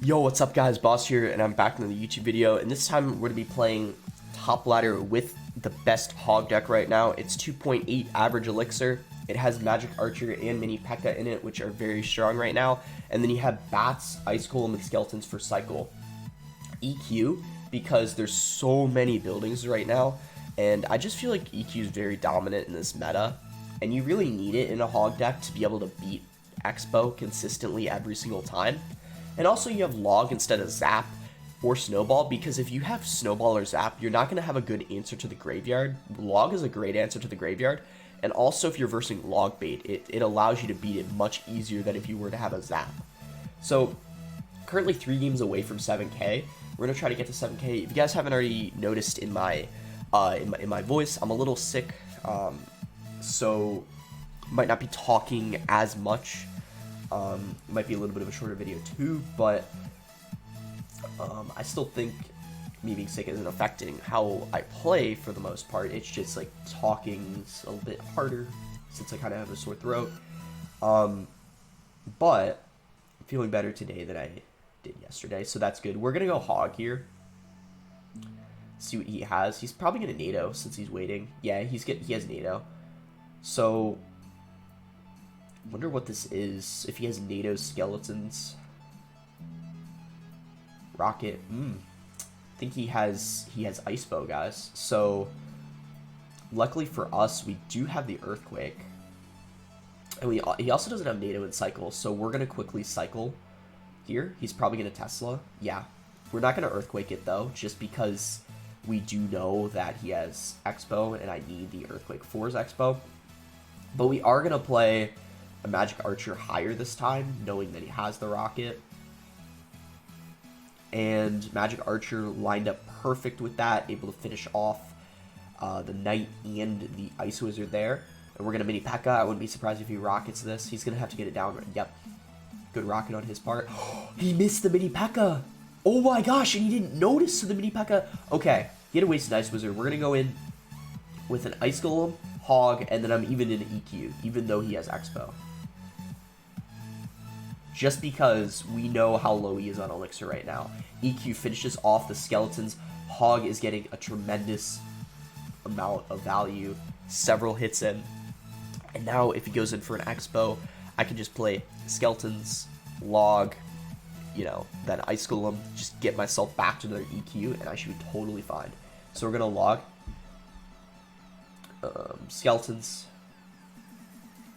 Yo, what's up guys, Boss here, and I'm back in the YouTube video, and this time we're going to be playing Top Ladder with the best Hog deck right now. It's 2.8 average elixir, it has Magic Archer and Mini P.E.K.K.A in it, which are very strong right now, and then you have Bats, Ice Golem, and Skeletons for cycle. EQ, because there's so many buildings right now, and I just feel like EQ is very dominant in this meta, and you really need it in a Hog deck to be able to beat Expo consistently every single time. And also you have Log instead of Zap or Snowball, because if you have Snowball or Zap, you're not going to have a good answer to the graveyard. Log is a great answer to the graveyard. And also if you're versing Log Bait, it allows you to beat it much easier than if you were to have a Zap. So currently 3 games away from 7K. We're going to try to get to 7K. If you guys haven't already noticed in my voice, I'm a little sick. So might not be talking as much. It might be a little bit of a shorter video too, but I still think me being sick isn't affecting how I play for the most part. It's just like talking's a little bit harder since I kind of have a sore throat. But I'm feeling better today than I did yesterday, so that's good. We're gonna go Hog here. See what he has. He's probably gonna NATO since he's waiting. Yeah, he has NATO. So wonder what this is. If he has NATO Skeletons. Rocket. I think he has Ice Bow, guys. So luckily for us, we do have the Earthquake. And he also doesn't have NATO in cycle, so we're gonna quickly cycle here. He's probably gonna Tesla. Yeah. We're not gonna Earthquake it though, just because we do know that he has Expo and I need the Earthquake for his Expo. But we are gonna play a Magic Archer higher this time, knowing that he has the Rocket. And Magic Archer lined up perfect with that, able to finish off the Knight and the Ice Wizard there. And we're going to Mini P.E.K.K.A. I wouldn't be surprised if he rockets this. He's going to have to get it down. Yep. Good rocket on his part. He missed the Mini P.E.K.K.A. Oh my gosh, and he didn't notice the Mini P.E.K.K.A. Okay, he had a wasted Ice Wizard. We're going to go in with an Ice Golem, Hog, and then I'm even in EQ, even though he has Expo. Just because we know how low he is on Elixir right now. EQ finishes off the Skeletons. Hog is getting a tremendous amount of value. Several hits in. And now if he goes in for an Expo, I can just play Skeletons, Log, you know, then Ice Golem, just get myself back to another EQ, and I should be totally fine. So we're going to Log. Skeletons.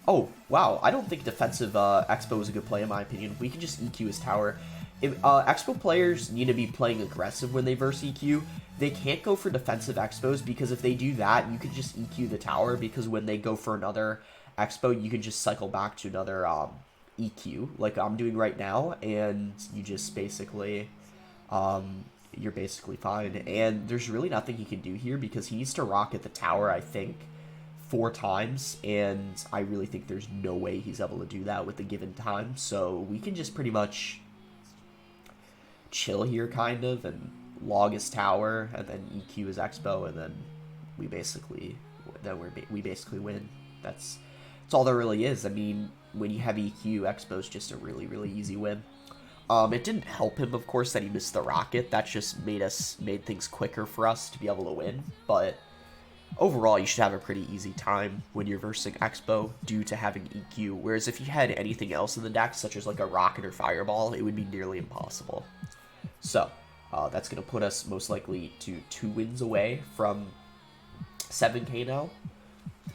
Oh, wow. I don't think defensive Expo is a good play, in my opinion. We can just EQ his tower. If Expo players need to be playing aggressive when they verse EQ, they can't go for defensive Expos, because if they do that, you can just EQ the tower, because when they go for another Expo, you can just cycle back to another EQ, like I'm doing right now, and you just basically, you're basically fine. And there's really nothing he can do here, because he needs to rocket the tower, I think, 4 times, and I really think there's no way he's able to do that with the given time. So we can just pretty much chill here, kind of, and Log his tower, and then EQ his Expo, and then we basically win. That's all there really is. I mean, when you have EQ, Expo's just a really, really easy win. It didn't help him, of course, that he missed the rocket. That just made things quicker for us to be able to win, but overall, you should have a pretty easy time when you're versing Expo due to having EQ, whereas if you had anything else in the deck, such as like a Rocket or Fireball, it would be nearly impossible. So, that's going to put us most likely to 2 wins away from 7K now,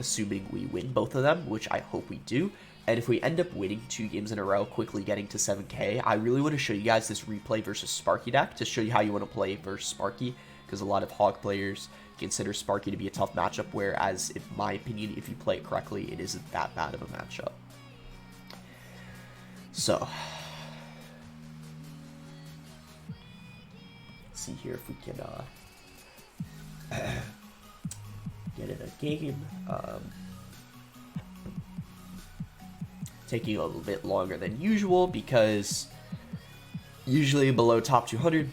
assuming we win both of them, which I hope we do. And if we end up winning 2 games in a row, quickly getting to 7K, I really want to show you guys this replay versus Sparky deck to show you how you want to play versus Sparky, because a lot of Hog players consider Sparky to be a tough matchup, whereas, in my opinion, if you play it correctly, it isn't that bad of a matchup. So, let's see here if we can get in a game. Taking a little bit longer than usual, because usually below top 200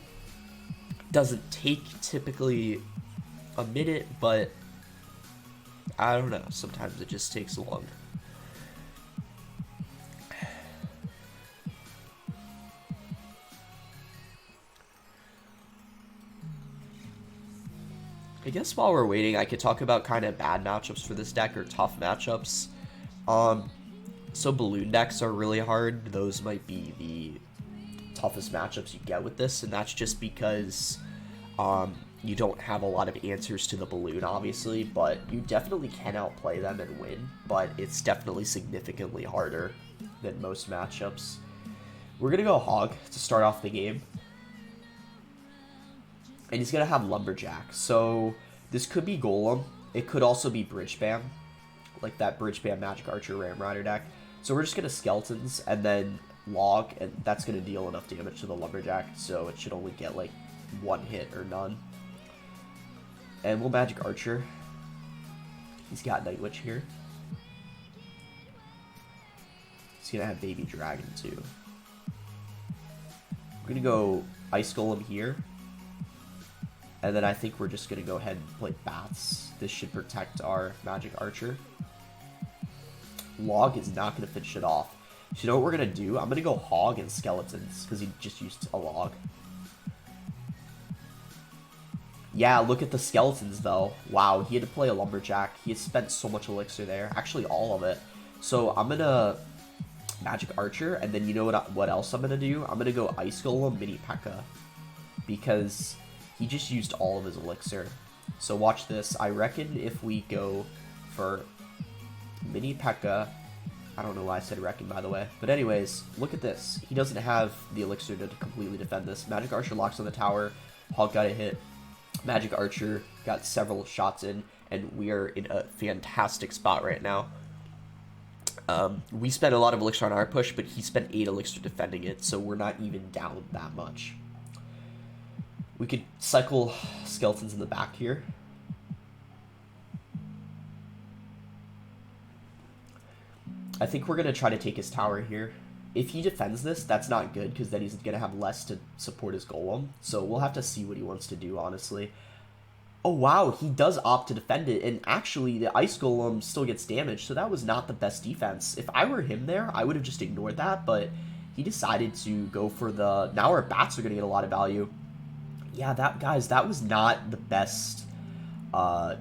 doesn't take typically a minute, but I don't know, sometimes it just takes long. I guess while we're waiting, I could talk about kind of bad matchups for this deck or tough matchups. So balloon decks are really hard. Those might be the toughest matchups you get with this, and that's just because you don't have a lot of answers to the balloon, obviously, but you definitely can outplay them and win, but it's definitely significantly harder than most matchups. We're going to go Hog to start off the game. And he's going to have Lumberjack. So this could be Golem. It could also be Bridge Bam, like that Bridge Bam Magic Archer Ram Rider deck. So we're just going to Skeletons and then Log, and that's going to deal enough damage to the Lumberjack, so it should only get like one hit or none. And we'll Magic Archer. He's got Night Witch here. He's going to have Baby Dragon too. We're going to go Ice Golem here. And then I think we're just going to go ahead and play Bats. This should protect our Magic Archer. Log is not going to finish it off. So you know what we're going to do? I'm going to go Hog and Skeletons because he just used a Log. Yeah, look at the Skeletons though. Wow, he had to play a Lumberjack. He had spent so much Elixir there. Actually, all of it. So I'm going to Magic Archer, and then you know what else I'm going to do? I'm going to go Ice Golem, Mini P.E.K.K.A. Because he just used all of his Elixir. So watch this. I reckon if we go for Mini P.E.K.K.A. I don't know why I said reckon, by the way. But anyways, look at this. He doesn't have the Elixir to completely defend this. Magic Archer locks on the tower. Hog got a hit. Magic Archer got several shots in, and we are in a fantastic spot right now. We spent a lot of Elixir on our push, but he spent 8 Elixir defending it, so we're not even down that much. We could cycle Skeletons in the back here. I think we're going to try to take his tower here. If he defends this, that's not good, because then he's going to have less to support his Golem. So we'll have to see what he wants to do, honestly. Oh, wow, he does opt to defend it, and actually the Ice Golem still gets damaged, so that was not the best defense. If I were him there, I would have just ignored that, but he decided to go for the... Now our Bats are going to get a lot of value. Yeah, guys, that was not the best. I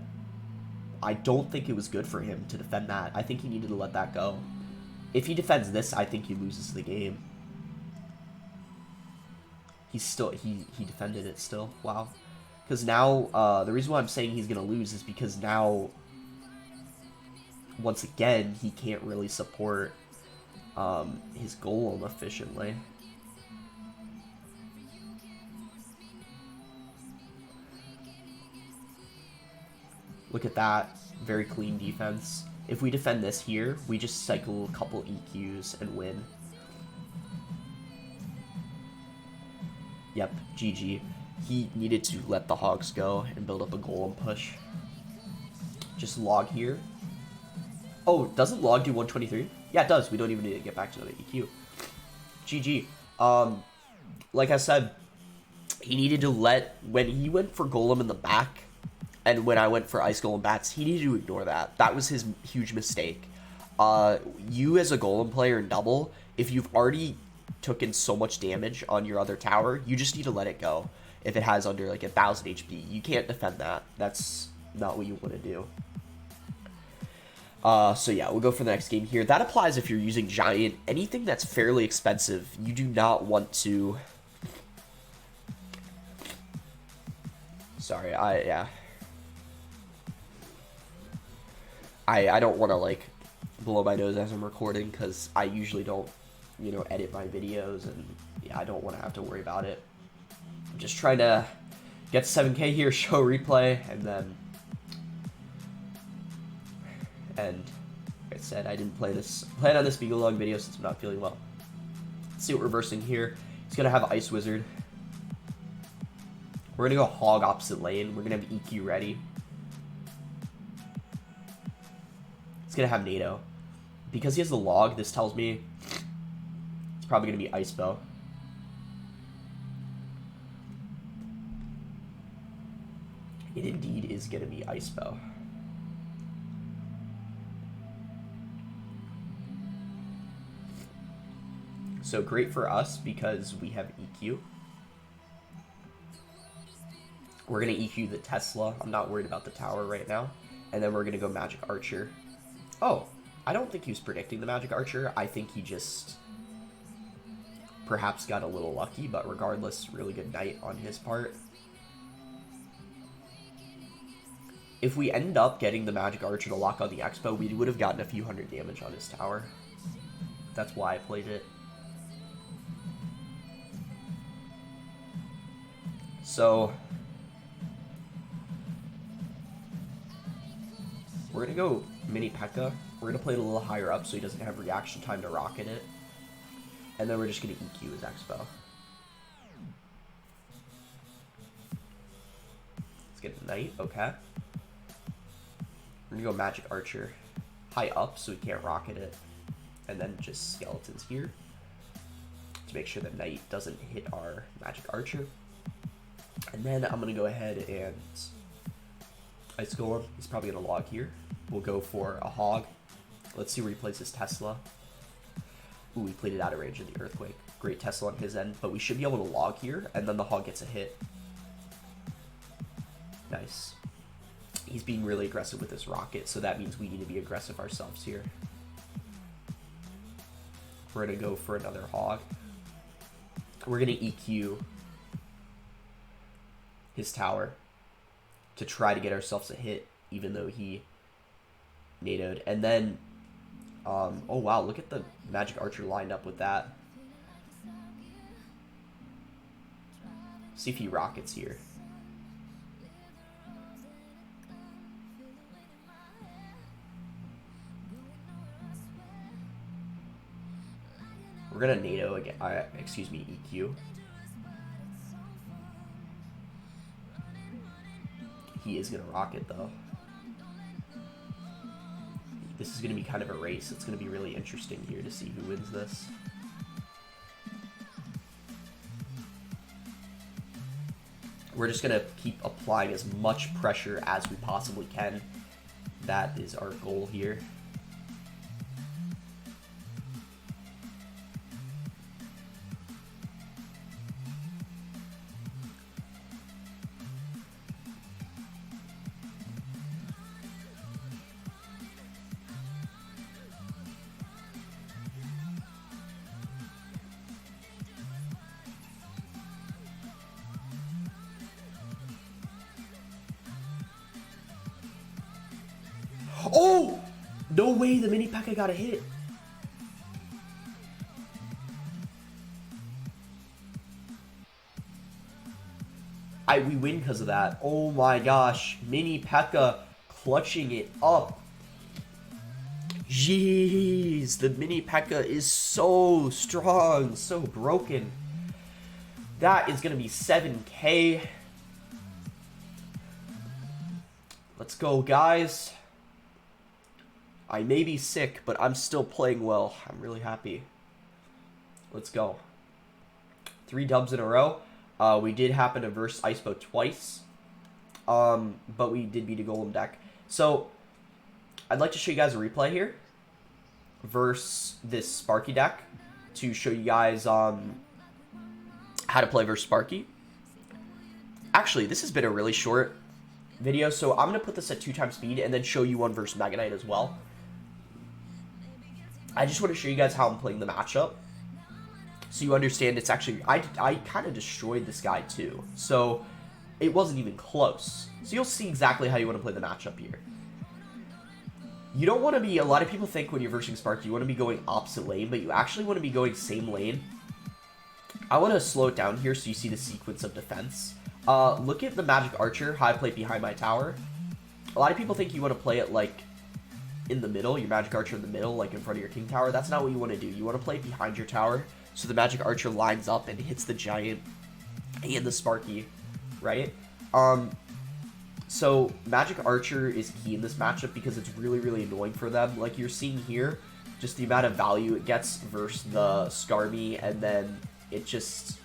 don't think it was good for him to defend that. I think he needed to let that go. If he defends this, I think he loses the game. He defended it still. Wow. Because now, the reason why I'm saying he's going to lose is because now, once again, he can't really support his Golem efficiently. Look at that. Very clean defense. If we defend this here, we just cycle a couple EQs and win. Yep, GG. He needed to let the Hogs go and build up a Golem push. Just Log here. Oh, doesn't Log do 123? Yeah, it does. We don't even need to get back to another EQ. GG. Like I said, he needed to let... When he went for Golem in the back, and when I went for Ice Golem Bats, he needed to ignore that. That was his huge mistake. You as a Golem player in double, if you've already taken so much damage on your other tower, you just need to let it go. If it has under like 1,000 HP, you can't defend that. That's not what you want to do. So yeah, we'll go for the next game here. That applies if you're using Giant. Anything that's fairly expensive, you do not want to... Sorry, I don't want to, like, blow my nose as I'm recording, because I usually don't, you know, edit my videos, and, yeah, I don't want to have to worry about it. I'm just trying to get 7K here, show replay, and then... And, like I said, I didn't plan on this being a long video since I'm not feeling well. Let's see what reversing here. He's going to have Ice Wizard. We're going to go Hog opposite lane. We're going to have EQ ready. He's going to have NATO. Because he has the Log, this tells me it's probably going to be Ice Bow. It indeed is going to be Ice Bow. So great for us because we have EQ. We're going to EQ the Tesla. I'm not worried about the tower right now. And then we're going to go Magic Archer. Oh, I don't think he was predicting the Magic Archer. I think he just perhaps got a little lucky, but regardless, really good Knight on his part. If we end up getting the Magic Archer to lock on the Expo, we would have gotten a few hundred damage on his tower. That's why I played it. So we're going to go Mini P.E.K.K.A. We're going to play it a little higher up so he doesn't have reaction time to rocket it. And then we're just going to EQ his Expo. Let's get a Knight, okay. We're going to go Magic Archer high up so he can't rocket it. And then just Skeletons here to make sure the Knight doesn't hit our Magic Archer. And then I'm going to go ahead and Ice Golem. He's probably going to log here. We'll go for a HOG. Let's see where he plays his Tesla. Ooh, he played it out of range of the Earthquake. Great Tesla on his end, but we should be able to log here, and then the HOG gets a hit. Nice. He's being really aggressive with this rocket, so that means we need to be aggressive ourselves here. We're going to go for another HOG. We're going to EQ his tower to try to get ourselves a hit, even though he NATO'd. And then, oh wow, look at the Magic Archer lined up with that. See if he rockets here. We're gonna NATO again, excuse me, EQ. He is gonna rocket though. This is gonna be kind of a race. It's gonna be really interesting here to see who wins this. We're just gonna keep applying as much pressure as we possibly can. That is our goal here. Oh! No way the Mini P.E.K.K.A. got a hit. We win because of that. Oh my gosh. Mini P.E.K.K.A. clutching it up. Jeez. The Mini P.E.K.K.A. is so strong. So broken. That is going to be 7K. Let's go, guys. I may be sick, but I'm still playing well. I'm really happy. Let's go. 3 dubs in a row. We did happen to verse Icepo twice. But we did beat a Golem deck. So, I'd like to show you guys a replay here. Versus this Sparky deck. To show you guys how to play versus Sparky. Actually, this has been a really short video. So, I'm going to put this at 2 times speed. And then show you one versus Mega Knight as well. I just want to show you guys how I'm playing the matchup. So you understand it's actually... I kind of destroyed this guy too. So it wasn't even close. So you'll see exactly how you want to play the matchup here. You don't want to be... A lot of people think when you're versing Spark, you want to be going opposite lane. But you actually want to be going same lane. I want to slow it down here so you see the sequence of defense. Look at the Magic Archer, how I play behind my tower. A lot of people think you want to play it like... in the middle, your Magic Archer in the middle, like in front of your King Tower. That's not what you want to do. You want to play behind your tower, so the Magic Archer lines up and hits the Giant and the Sparky, right? So Magic Archer is key in this matchup because it's really, really annoying for them. Like you're seeing here, just the amount of value it gets versus the Skarmy, and then it just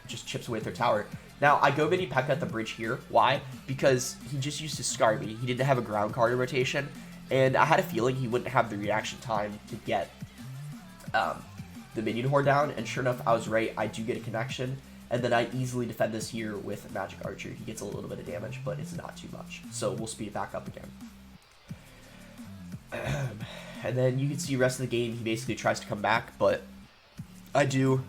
chips away at their tower. Now, I go Mini P.E.K.K.A. at the bridge here. Why? Because he just used his Skarmy. He didn't have a ground card in rotation. And I had a feeling he wouldn't have the reaction time to get the minion horde down. And sure enough, I was right. I do get a connection. And then I easily defend this here with Magic Archer. He gets a little bit of damage, but it's not too much. So we'll speed it back up again. And then you can see the rest of the game, he basically tries to come back, but I do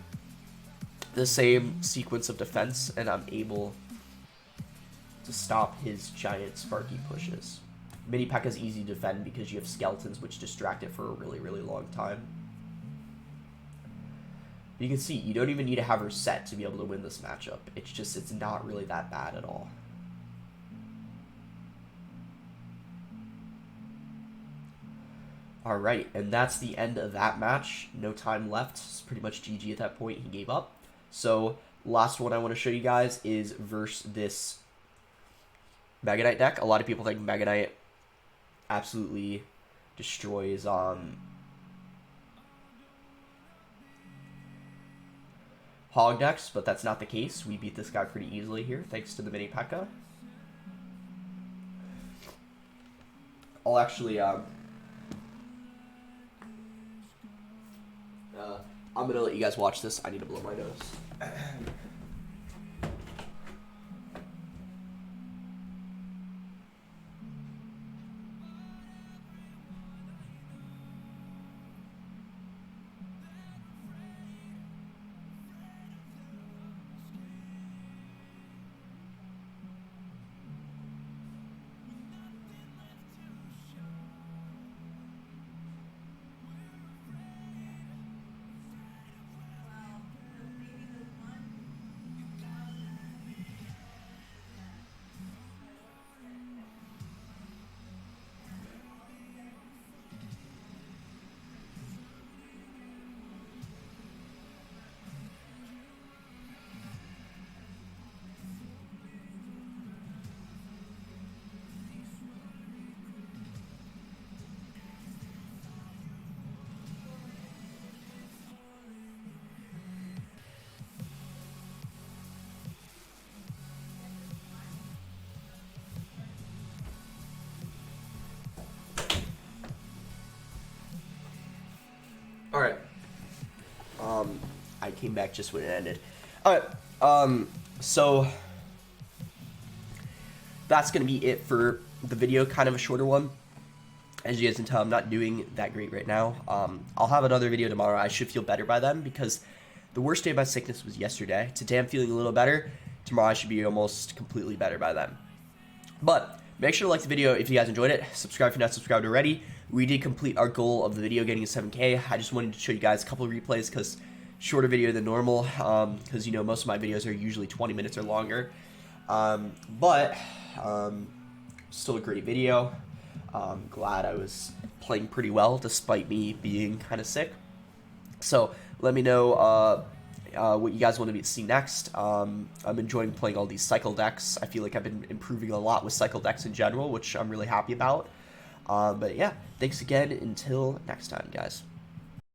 the same sequence of defense, and I'm able to stop his giant Sparky pushes. Mini P.E.K.K.A is easy to defend because you have skeletons which distract it for a really, really long time. You can see, you don't even need to have her set to be able to win this matchup. It's not really that bad at all. Alright, and that's the end of that match. No time left. It's pretty much GG at that point. He gave up. So, last one I want to show you guys is versus this Mega Knight deck. A lot of people think Mega Knight absolutely destroys HOG decks, but that's not the case. We beat this guy pretty easily here, thanks to the mini P.E.K.K.A. I'll actually, I'm gonna let you guys watch this. I need to blow my nose. Alright. I came back just when it ended. Alright, so that's gonna be it for the video, kind of a shorter one. As you guys can tell, I'm not doing that great right now. I'll have another video tomorrow. I should feel better by then, because the worst day of my sickness was yesterday. Today I'm feeling a little better. Tomorrow I should be almost completely better by then. But make sure to like the video if you guys enjoyed it. Subscribe if you're not subscribed already. We did complete our goal of the video getting to 7K. I just wanted to show you guys a couple of replays because shorter video than normal. Because, you know, most of my videos are usually 20 minutes or longer. But still a great video. Glad I was playing pretty well despite me being kind of sick. So let me know what you guys want to see next. I'm enjoying playing all these cycle decks. I feel like I've been improving a lot with cycle decks in general, which I'm really happy about. But yeah, thanks again. Until next time, guys.